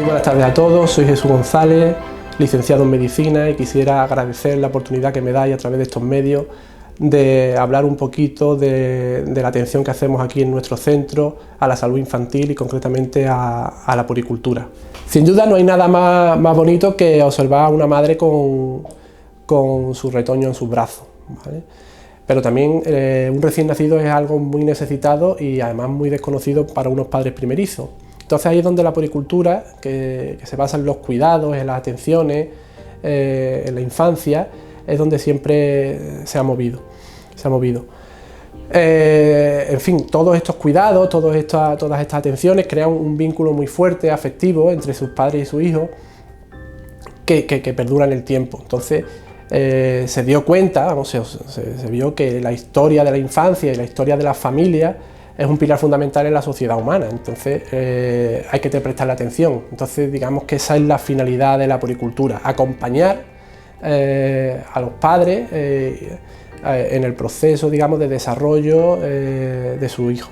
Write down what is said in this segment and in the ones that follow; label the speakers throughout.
Speaker 1: Muy buenas tardes a todos, soy Jesús González, licenciado en Medicina, y quisiera agradecer la oportunidad que me dais a través de estos medios de hablar un poquito de la atención que hacemos aquí en nuestro centro a la salud infantil y concretamente a la puericultura. Sin duda no hay nada más bonito que observar a una madre con su retoño en sus brazos, ¿vale? Pero también un recién nacido es algo muy necesitado y además muy desconocido para unos padres primerizos. Entonces ahí es donde la puericultura, que se basa en los cuidados, en las atenciones, en la infancia, es donde siempre se ha movido. En fin, todos estos cuidados, todas estas atenciones crean un vínculo muy fuerte, afectivo, entre sus padres y sus hijos, que perdura en el tiempo. Entonces se dio cuenta, se vio que la historia de la infancia y la historia de la familia es un pilar fundamental en la sociedad humana. Entonces hay que prestarle atención. Entonces digamos que esa es la finalidad de la puericultura, acompañar a los padres en el proceso, digamos, de desarrollo de su hijo.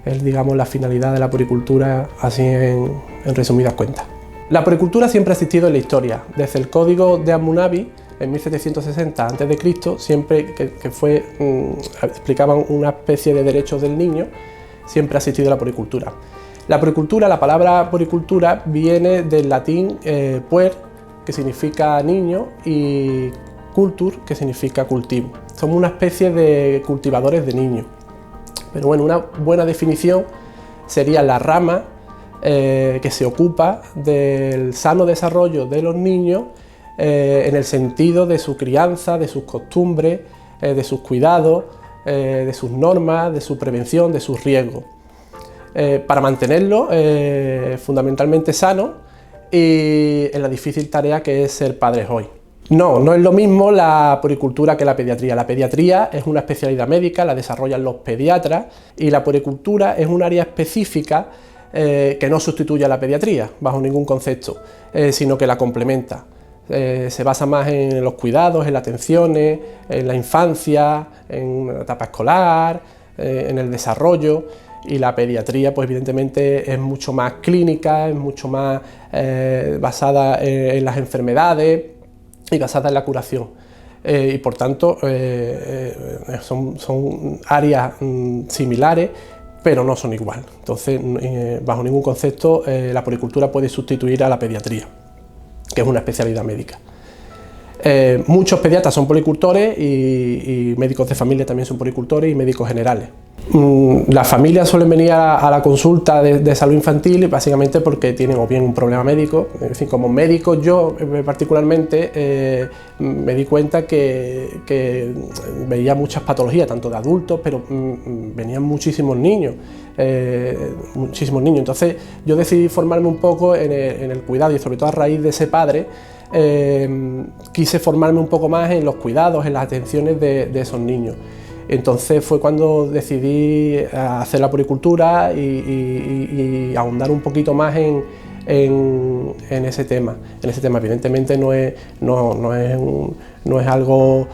Speaker 1: Es, digamos, la finalidad de la puericultura, así en resumidas cuentas. La puericultura siempre ha existido en la historia. Desde el Código de Hammurabi, en 1760 a.C., siempre explicaban una especie de derechos del niño, siempre ha existido la puericultura. La palabra puericultura viene del latín puer, que significa niño, y cultur, que significa cultivo. Somos una especie de cultivadores de niños. Pero bueno, una buena definición sería la rama que se ocupa del sano desarrollo de los niños en el sentido de su crianza, de sus costumbres, de sus cuidados, de sus normas, de su prevención, de sus riesgos. Para mantenerlo fundamentalmente sano y en la difícil tarea que es ser padres hoy. No es lo mismo la puericultura que la pediatría. La pediatría es una especialidad médica, la desarrollan los pediatras, y la puericultura es un área específica que no sustituye a la pediatría bajo ningún concepto, sino que la complementa. Se basa más en los cuidados, en las atenciones, en la infancia, en la etapa escolar, en el desarrollo, y la pediatría pues evidentemente es mucho más clínica, es mucho más basada en las enfermedades y basada en la curación. Y por tanto son áreas similares, pero no son igual. Entonces, bajo ningún concepto, la puericultura puede sustituir a la pediatría, que es una especialidad médica. Muchos pediatras son puericultores y médicos de familia también son puericultores y médicos generales. Las familias suelen venir a la consulta de salud infantil básicamente porque tienen o bien un problema médico. En fin, como médico yo particularmente me di cuenta que veía muchas patologías, tanto de adultos, pero venían muchísimos niños. Entonces yo decidí formarme un poco en el cuidado, y sobre todo a raíz de ese padre quise formarme un poco más en los cuidados, en las atenciones de esos niños. Entonces fue cuando decidí hacer la puericultura y ahondar un poquito más en ese tema. Evidentemente no es algo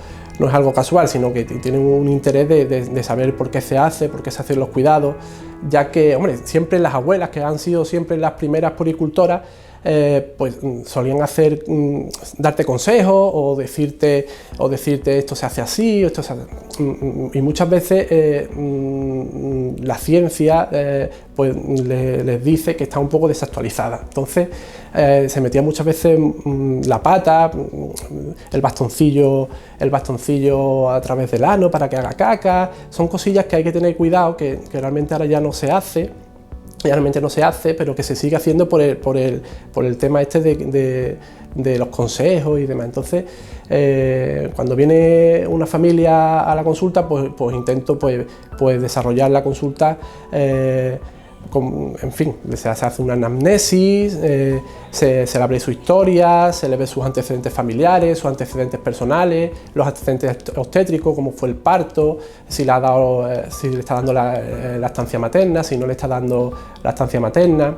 Speaker 1: casual, sino que tienen un interés de saber por qué se hacen los cuidados, ya que, hombre, siempre las abuelas, que han sido siempre las primeras puericultoras, pues solían darte consejos o decirte esto se hace así, o esto se hace... y muchas veces la ciencia pues les dice que está un poco desactualizada. Entonces se metía muchas veces la pata, el bastoncillo a través del ano para que haga caca. Son cosillas que hay que tener cuidado, que realmente ahora ya no se hace. Pero que se sigue haciendo por el tema este de los consejos y demás. Entonces, cuando viene una familia a la consulta, pues intento desarrollar la consulta, en fin, se hace una anamnesis, se le abre su historia, se le ve sus antecedentes familiares, sus antecedentes personales, los antecedentes obstétricos, cómo fue el parto, si le está dando la lactancia materna, si no le está dando lactancia materna.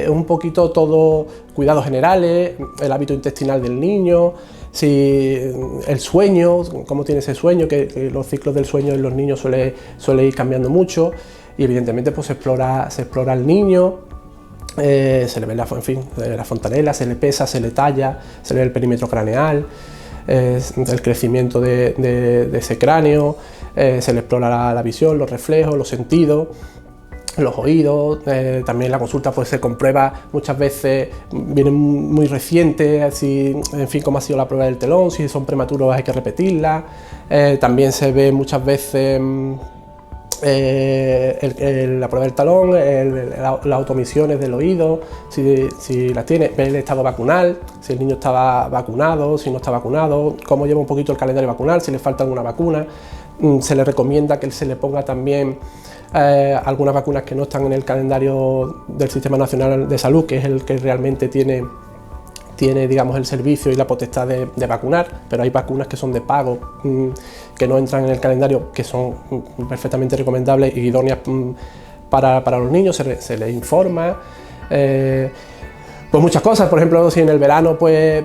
Speaker 1: Un poquito todo, cuidados generales, el hábito intestinal del niño, si el sueño, cómo tiene ese sueño, que los ciclos del sueño en los niños suele ir cambiando mucho, y evidentemente pues se explora al niño, se le ve en fin, la fontanela, se le pesa, se le talla, se le ve el perímetro craneal, el crecimiento de ese cráneo, se le explora la visión, los reflejos, los sentidos, los oídos. También la consulta pues se comprueba muchas veces, viene muy reciente, así, en fin, cómo ha sido la prueba del telón, si son prematuros hay que repetirla. También se ve muchas veces la prueba del talón, las automisiones del oído, si las tiene, ver el estado vacunal, si el niño estaba vacunado, si no está vacunado, cómo lleva un poquito el calendario vacunal, si le falta alguna vacuna. Se le recomienda que se le ponga también algunas vacunas que no están en el calendario del Sistema Nacional de Salud, que es el que realmente tiene digamos, el servicio y la potestad de vacunar, pero hay vacunas que son de pago, que no entran en el calendario, que son perfectamente recomendables y idóneas para los niños. Se les informa. Pues muchas cosas, por ejemplo, si en el verano pues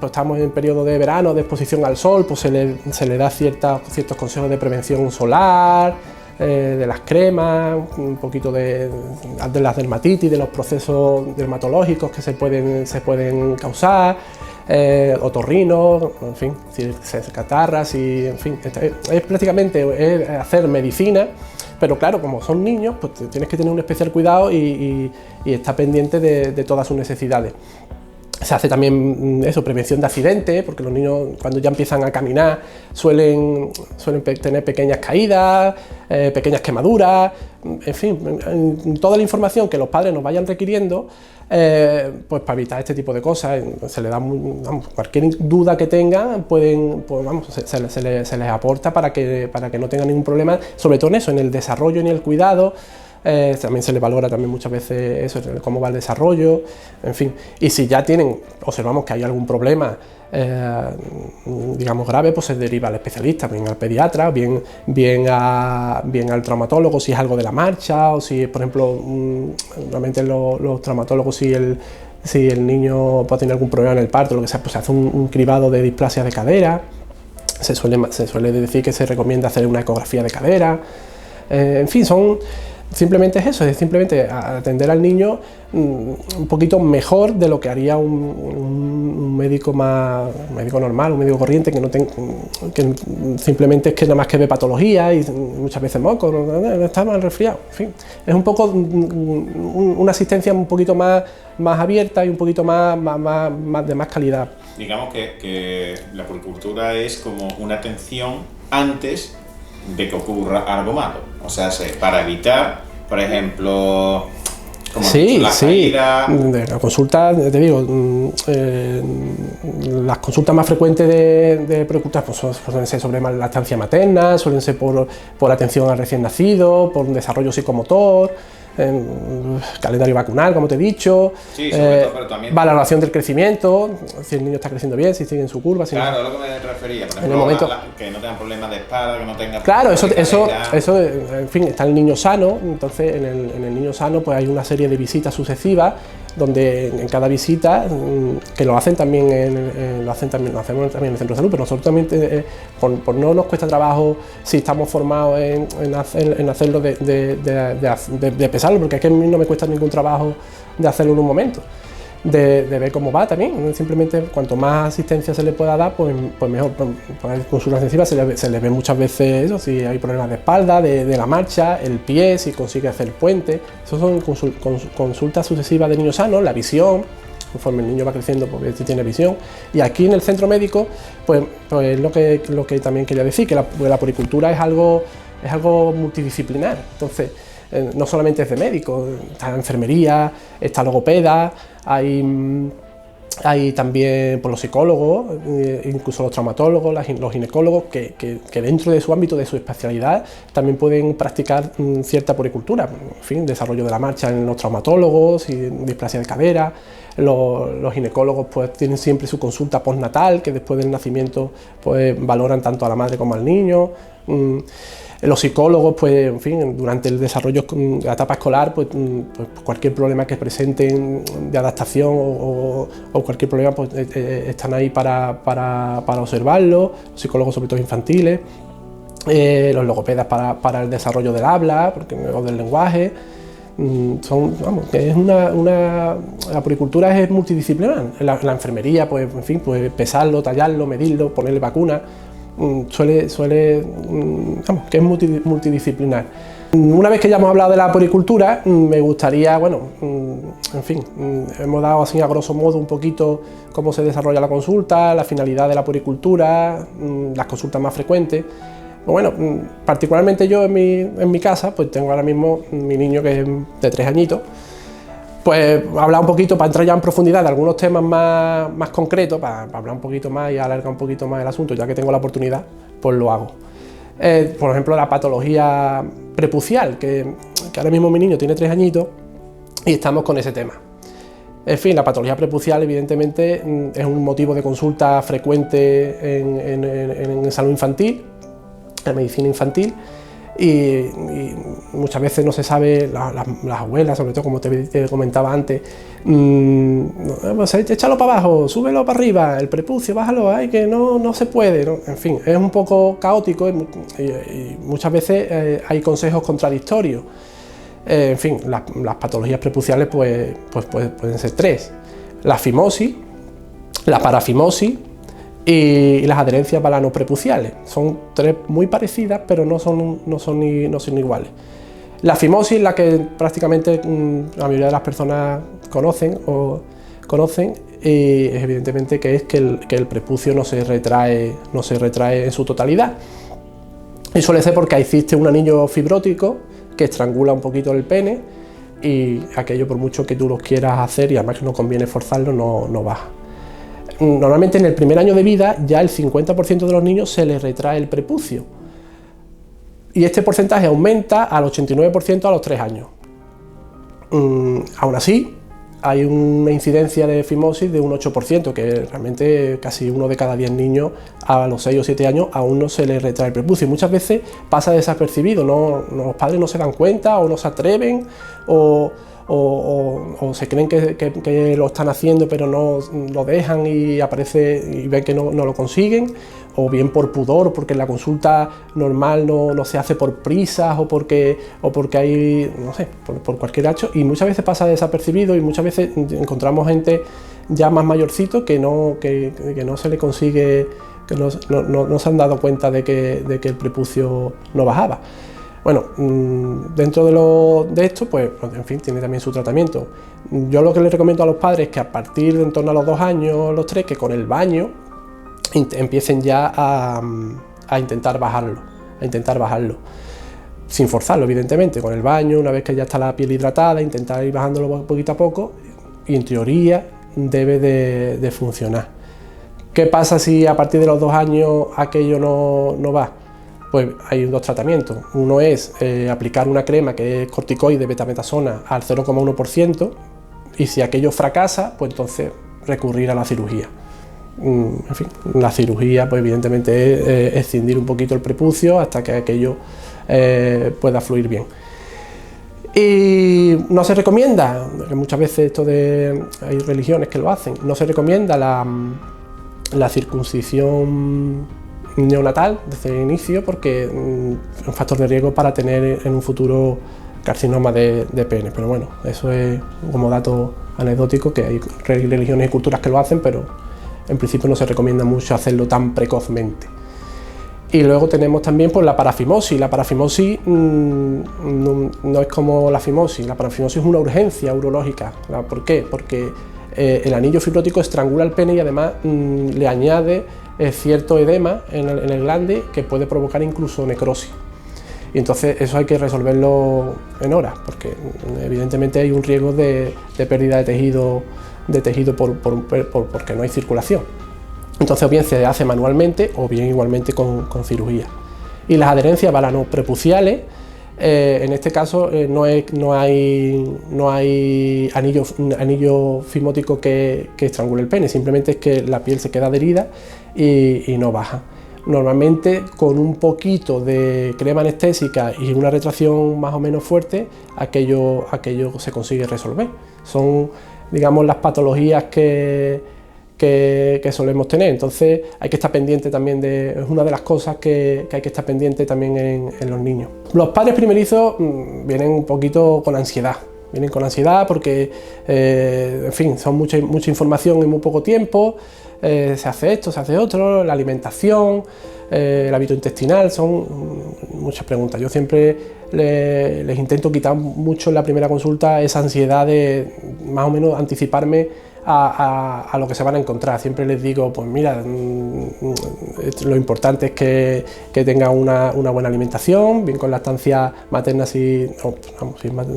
Speaker 1: estamos en periodo de verano, de exposición al sol, pues se le da ciertos consejos de prevención solar, de las cremas, un poquito de las dermatitis, de los procesos dermatológicos que se pueden causar, otorrinos, en fin, si se catarras, y en fin, es prácticamente hacer medicina. Pero claro, como son niños, pues tienes que tener un especial cuidado y estar pendiente de todas sus necesidades. Se hace también eso, prevención de accidentes, porque los niños cuando ya empiezan a caminar suelen tener pequeñas caídas, pequeñas quemaduras, en fin, toda la información que los padres nos vayan requiriendo, pues para evitar este tipo de cosas. Se les da, cualquier duda que tengan, se les aporta para que no tengan ningún problema, sobre todo en eso, en el desarrollo y en el cuidado. También se les valora también muchas veces eso, cómo va el desarrollo, en fin. Y si ya observamos que hay algún problema, digamos grave, pues se deriva al especialista, bien al pediatra, bien al traumatólogo si es algo de la marcha, o si, por ejemplo, normalmente los traumatólogos, si el niño puede tener algún problema en el parto, lo que sea, pues se hace un cribado de displasia de cadera. Se suele decir que se recomienda hacer una ecografía de cadera. En fin, simplemente es eso, es simplemente atender al niño un poquito mejor de lo que haría un médico normal, un médico corriente, que simplemente es que nada más que ve patología y muchas veces moco, está mal resfriado. En fin, es un poco una asistencia un poquito más abierta y un poquito de más calidad.
Speaker 2: Digamos que la puericultura es como una atención antes de que ocurra algo malo, o sea, para evitar, por ejemplo, caída.
Speaker 1: De la consulta, te digo, las consultas más frecuentes de puericultura pues suelen ser sobre lactancia materna, suelen ser por atención al recién nacido, por un desarrollo psicomotor, calendario vacunal, como te he dicho,
Speaker 2: sí, sobre todo, pero también
Speaker 1: valoración del crecimiento, si el niño está creciendo bien, si sigue en su curva.
Speaker 2: Claro, es lo que me refería, por ejemplo, que no tengan problemas de espalda, que no tengan...
Speaker 1: Claro, eso, en fin, está el niño sano, entonces en el niño sano pues hay una serie de visitas sucesivas, donde en cada visita, que lo hacemos también en el centro de salud, pero nosotros también, por no nos cuesta trabajo, si estamos formados en hacerlo, de pesarlo, porque es que a mí no me cuesta ningún trabajo de hacerlo en un momento, de ver cómo va también. Simplemente cuanto más asistencia se le pueda dar, pues mejor. Por consultas intensivas se le ve muchas veces eso, si hay problemas de espalda, de la marcha, el pie, si consigue hacer puente. Eso son consultas sucesivas de niños sanos, la visión, conforme el niño va creciendo, porque tiene visión. Y aquí en el centro médico, pues lo que también quería decir, que la puericultura es algo multidisciplinar. Entonces, no solamente es de médicos, está la enfermería, está logopeda, hay también por los psicólogos, incluso los traumatólogos, los ginecólogos, que dentro de su ámbito, de su especialidad, también pueden practicar cierta puericultura. En fin, desarrollo de la marcha en los traumatólogos, y displasia de cadera. Los ginecólogos pues tienen siempre su consulta postnatal, que después del nacimiento pues valoran tanto a la madre como al niño. Los psicólogos, pues, en fin, durante el desarrollo de la etapa escolar, pues cualquier problema que presenten de adaptación o cualquier problema, pues están ahí para observarlo. Los psicólogos, sobre todo infantiles, los logopedas para el desarrollo del habla o del lenguaje. La puericultura es multidisciplinar. La enfermería, pues, en fin, pues pesarlo, tallarlo, medirlo, ponerle vacunas, que es multidisciplinar. Una vez que ya hemos hablado de la puericultura, me gustaría, en fin, hemos dado así a grosso modo un poquito cómo se desarrolla la consulta, la finalidad de la puericultura, las consultas más frecuentes. Bueno, particularmente yo en mi casa, pues tengo ahora mismo mi niño que es de 3 añitos, pues hablar un poquito, para entrar ya en profundidad de algunos temas más concretos, para hablar un poquito más y alargar un poquito más el asunto, ya que tengo la oportunidad, pues lo hago. Por ejemplo, la patología prepucial, que ahora mismo mi niño tiene 3 añitos y estamos con ese tema. En fin, la patología prepucial evidentemente es un motivo de consulta frecuente en salud infantil, en medicina infantil, y muchas veces no se sabe, las abuelas, sobre todo como te comentaba antes, pues échalo para abajo, súbelo para arriba, el prepucio, bájalo, ay, que no se puede, ¿no? En fin, es un poco caótico y muchas veces hay consejos contradictorios. En fin, las patologías prepuciales pues pueden ser 3: la fimosis, la parafimosis y las adherencias balanoprepuciales. Son 3 muy parecidas, pero no son iguales. La fimosis, la que prácticamente la mayoría de las personas conocen, es evidentemente que el prepucio no se retrae en su totalidad. Y suele ser porque existe un anillo fibrótico que estrangula un poquito el pene, y aquello, por mucho que tú lo quieras hacer, y además no conviene forzarlo, no baja. Normalmente en el primer año de vida ya el 50% de los niños se les retrae el prepucio, y este porcentaje aumenta al 89% a los 3 años. Aún así, hay una incidencia de fimosis de un 8%, que realmente casi 1 de cada 10 niños a los 6 o 7 años aún no se les retrae el prepucio. Muchas veces pasa desapercibido, los padres no se dan cuenta, o no se atreven, o se creen que lo están haciendo pero no lo dejan y aparece y ven que no lo consiguen, o bien por pudor, porque la consulta normal no se hace por prisas, o porque hay, no sé, por cualquier hecho, y muchas veces pasa desapercibido, y muchas veces encontramos gente ya más mayorcito que no se le consigue, que no se han dado cuenta de que el prepucio no bajaba. Bueno, dentro de esto, pues en fin, tiene también su tratamiento. Yo lo que les recomiendo a los padres es que a partir de en torno a los 2 años, los 3, que con el baño empiecen ya a intentar bajarlo, sin forzarlo, evidentemente, con el baño, una vez que ya está la piel hidratada, intentar ir bajándolo poquito a poco, y en teoría debe de funcionar. ¿Qué pasa si a partir de los 2 años aquello no va? Pues hay 2 tratamientos. Uno es aplicar una crema que es corticoide betamethasona al 0,1%, y si aquello fracasa, pues entonces recurrir a la cirugía. En fin, la cirugía pues evidentemente es escindir un poquito el prepucio hasta que aquello pueda fluir bien. Y no se recomienda, que muchas veces hay religiones que lo hacen, no se recomienda la circuncisión neonatal desde el inicio, porque es un factor de riesgo para tener en un futuro carcinoma de pene. Pero bueno, eso es como dato anecdótico, que hay religiones y culturas que lo hacen, pero en principio no se recomienda mucho hacerlo tan precozmente. Y luego tenemos también pues la parafimosis. La parafimosis no es como la fimosis. La parafimosis es una urgencia urológica. ¿Por qué? Porque el anillo fibrótico estrangula el pene y además le añade cierto edema en el glande que puede provocar incluso necrosis. Y entonces eso hay que resolverlo en horas, porque evidentemente hay un riesgo de pérdida de tejido porque no hay circulación. Entonces o bien se hace manualmente o bien igualmente con cirugía. Y las adherencias balanoprepuciales, en este caso no hay anillo fimótico que estrangule el pene, simplemente es que la piel se queda adherida y no baja. Normalmente con un poquito de crema anestésica y una retracción más o menos fuerte, aquello se consigue resolver. Son, digamos, las patologías que que solemos tener. Entonces hay que estar pendiente también es una de las cosas que hay que estar pendiente también en los niños. Los padres primerizos vienen un poquito con ansiedad. Vienen con ansiedad porque, en fin, son mucha información en muy poco tiempo, se hace esto, se hace otro, la alimentación, el hábito intestinal, son muchas preguntas. Yo siempre les intento quitar mucho en la primera consulta esa ansiedad de más o menos anticiparme a lo que se van a encontrar. Siempre les digo, pues mira, lo importante es que tengan una buena alimentación, bien con lactancia materna, si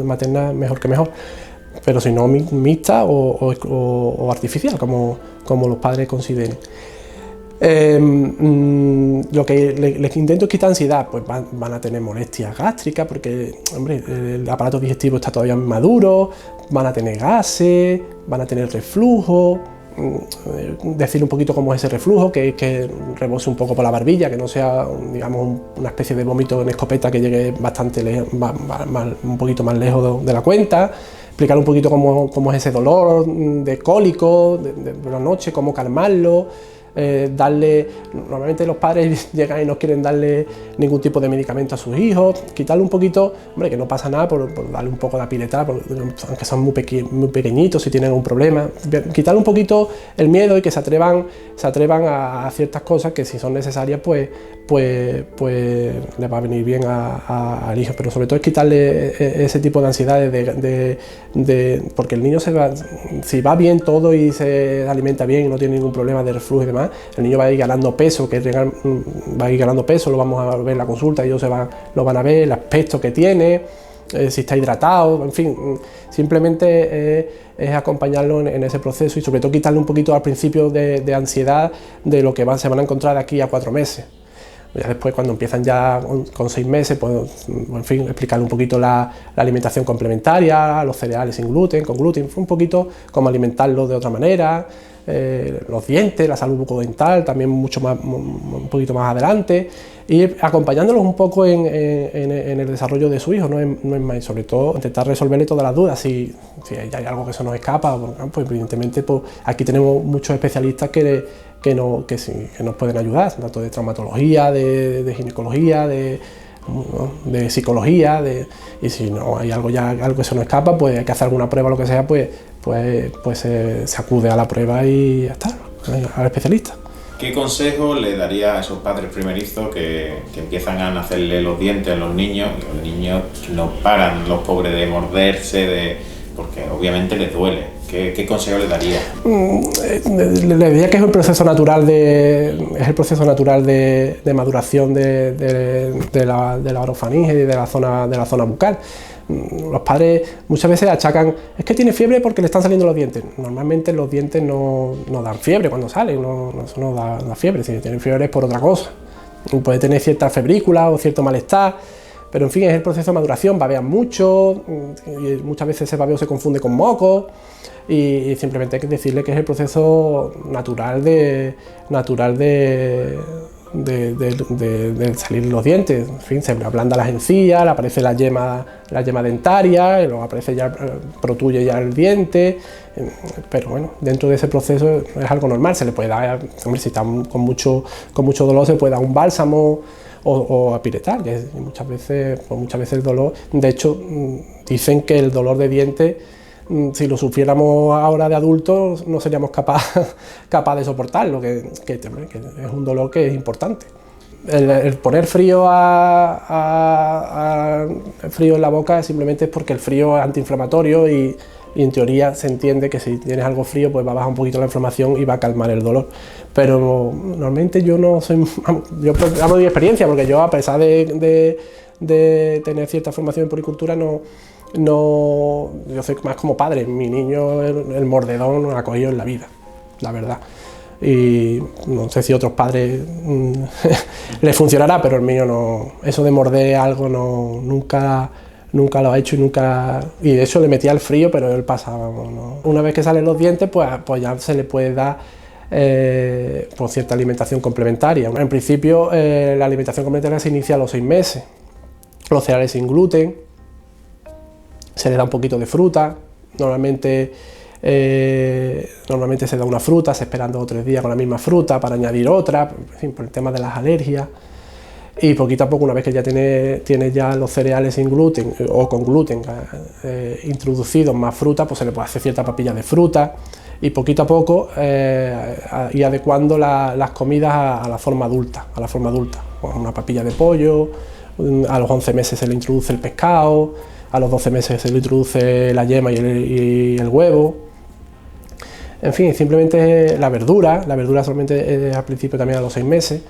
Speaker 1: materna mejor que mejor, pero si no mixta o artificial, como los padres consideren. Lo que les intento es quitar ansiedad, pues van a tener molestias gástricas porque, hombre, el aparato digestivo está todavía maduro, van a tener gases, van a tener reflujo, decir un poquito cómo es ese reflujo, que rebose un poco por la barbilla, que no sea, digamos, una especie de vómito en escopeta que llegue bastante lejos, un poquito más lejos de la cuenta. Explicar un poquito cómo es ese dolor de cólico de la noche, cómo calmarlo. Normalmente los padres llegan y no quieren darle ningún tipo de medicamento a sus hijos, quitarle un poquito, hombre, que no pasa nada por darle un poco de apileta, aunque son muy pequeñitos, si tienen un problema, quitarle un poquito el miedo y que se atrevan a ciertas cosas que si son necesarias, pues les va a venir bien al hijo, pero sobre todo es quitarle ese tipo de ansiedades porque el niño si va bien todo y se alimenta bien y no tiene ningún problema de reflujo y demás, el niño va a ir ganando peso, lo vamos a ver en la consulta, ellos lo van a ver, el aspecto que tiene, si está hidratado, en fin, simplemente es acompañarlo en ese proceso y sobre todo quitarle un poquito al principio de ansiedad de lo que se van a encontrar de aquí a 4 meses. Ya después, cuando empiezan ya con 6 meses, pues, en fin, explicarle un poquito la alimentación complementaria, los cereales sin gluten, con gluten, un poquito cómo alimentarlos de otra manera, los dientes, la salud bucodental, también un poquito más adelante, y acompañándolos un poco en el desarrollo de su hijo, no es más, sobre todo intentar resolverle todas las dudas. Si hay algo que se nos escapa, pues evidentemente pues, aquí tenemos muchos especialistas que nos pueden ayudar, tanto de traumatología, de ginecología, de psicología, y si no hay algo que se nos escapa, pues hay que hacer alguna prueba o lo que sea, pues se acude a la prueba y ya está, al especialista.
Speaker 2: ¿Qué consejo le daría a esos padres primerizos que empiezan a nacerle los dientes a los niños y los niños no paran, los pobres, de morderse, porque obviamente les duele? ¿Qué consejo le daría?
Speaker 1: Le diría que es el proceso natural de maduración de la orofaringe y de la zona bucal. Los padres muchas veces achacan, es que tiene fiebre porque le están saliendo los dientes. Normalmente los dientes no dan fiebre cuando salen, eso no da fiebre. Si tienen fiebre es por otra cosa. Puede tener cierta febrícula o cierto malestar, pero en fin, es el proceso de maduración, babean mucho, y muchas veces ese babeo se confunde con moco, y simplemente hay que decirle que es el proceso natural de salir los dientes. En fin, se ablanda las encías, le aparece la yema dentaria, y luego aparece ya, protruye ya el diente, pero bueno, dentro de ese proceso es algo normal. Se le puede dar, hombre, si está con mucho dolor, se puede dar un bálsamo o apiretar, que muchas veces el dolor, de hecho, dicen que el dolor de dientes, si lo sufriéramos ahora de adultos, no seríamos capaz de soportarlo, que es un dolor que es importante. El poner frío frío en la boca simplemente es porque el frío es antiinflamatorio y en teoría se entiende que si tienes algo frío, pues va a bajar un poquito la inflamación y va a calmar el dolor. Pero normalmente yo hablo de mi experiencia, porque yo, a pesar de tener cierta formación en puericultura, yo soy más como padre. Mi niño el mordedón no lo ha cogido en la vida, la verdad. Y no sé si a otros padres les funcionará, pero el mío no. Eso de morder algo nunca lo ha hecho y de hecho le metía el frío, pero él pasaba. ¿No? Una vez que salen los dientes, pues ya se le puede dar por cierta alimentación complementaria. En principio la alimentación complementaria se inicia a los 6 meses. Los cereales sin gluten, se le da un poquito de fruta, normalmente Normalmente se da una fruta, se esperan 2 o 3 días con la misma fruta para añadir otra, en fin, por el tema de las alergias. Y poquito a poco, una vez que ya tiene ya los cereales sin gluten o con gluten introducidos más fruta, pues se le puede hacer cierta papilla de fruta y poquito a poco ir adecuando las comidas a la forma adulta, Pues una papilla de pollo, a los 11 meses se le introduce el pescado, a los 12 meses se le introduce la yema y el huevo. En fin, simplemente la verdura solamente al principio también a los 6 meses.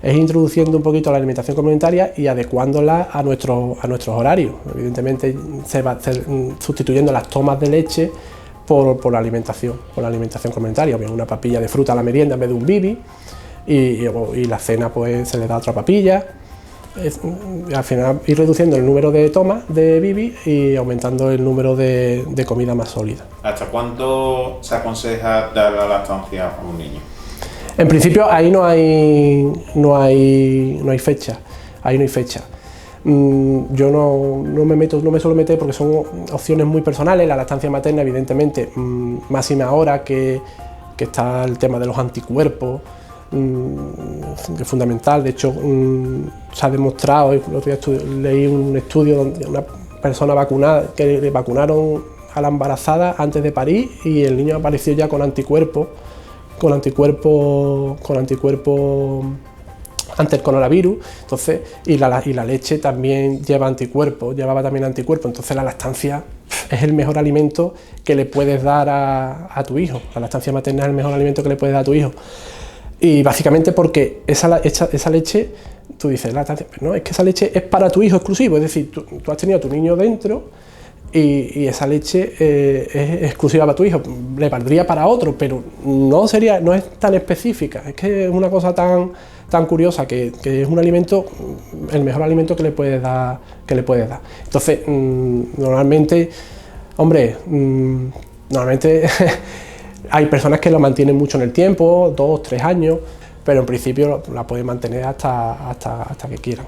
Speaker 1: Es introduciendo un poquito la alimentación complementaria y adecuándola a nuestros horarios. Evidentemente se va sustituyendo las tomas de leche por la alimentación complementaria, o bien una papilla de fruta a la merienda en vez de un bibi, y la cena pues se le da otra papilla. Al final ir reduciendo el número de tomas de bibi y aumentando el número de comida más sólida.
Speaker 2: ¿Hasta cuánto se aconseja dar la lactancia a un niño?
Speaker 1: En principio ahí no hay fecha. Yo no me suelo meter porque son opciones muy personales. La lactancia materna, evidentemente, máxima ahora que está el tema de los anticuerpos, que es fundamental. De hecho, se ha demostrado, el otro día leí un estudio donde una persona vacunada, que le vacunaron a la embarazada antes de parir y el niño apareció ya con anticuerpos ante el coronavirus. Entonces, y la leche también llevaba también anticuerpos. Entonces la lactancia es el mejor alimento que le puedes dar a tu hijo. La lactancia materna es el mejor alimento que le puedes dar a tu hijo. Y básicamente porque esa leche, tú dices, lactancia, pero no, es que esa leche es para tu hijo exclusivo. Es decir, tú has tenido a tu niño dentro y esa leche es exclusiva para tu hijo. Le valdría para otro, pero no es tan específica. Es que es una cosa tan curiosa que es un alimento, el mejor alimento que le puedes dar. Entonces, normalmente hay personas que lo mantienen mucho en el tiempo, 2 o 3 años, pero en principio la pueden mantener hasta que quieran.